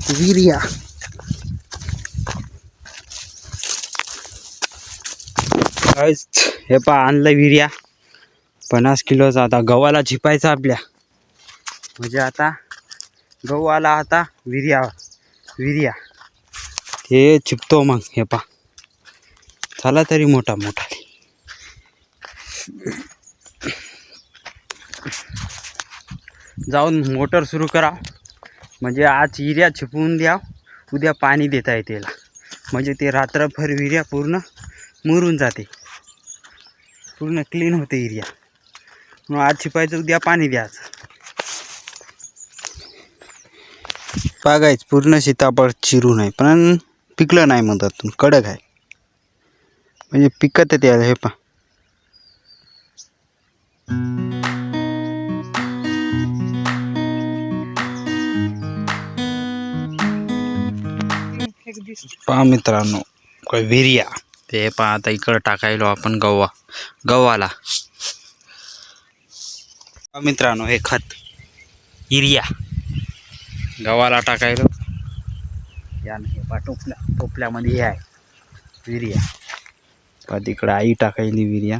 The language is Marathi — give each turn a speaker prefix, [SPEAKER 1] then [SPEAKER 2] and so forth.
[SPEAKER 1] विर्या हे पा आणलं विर्या 50 किलोचा. आता गव्हाला झिपायचा आपल्या, म्हणजे आता गहू आला. आता विर्या हे चिपतो मग. हे पा झाला तरी मोठा मोठा. जाऊन मोटर सुरू करा, म्हणजे आज विर्या छिपवून द्या, उद्या पाणी देता येते त्याला. म्हणजे ते रात्रभर विर्या पूर्ण मुरून जाते, पूर्ण क्लीन होते विर्या. मग आज छिपायचं, उद्या पाणी द्यायचं. बघायच पूर्ण सीताफळ चिरून आहे, पण पिकलं नाही मधातून, कडक आहे. म्हणजे पिकत आहे त्याला. हे पा पहा मित्रांनो, विर्या ते पहा. आता इकडं टाकायलो आपण गव्हाला. मित्रांनो, हे खत युरिया गव्हाला टाकायलो. यानं हे पहा टोपल्यामध्ये हे आहे विर्या. पहा तिकडं आई टाकायली विर्या.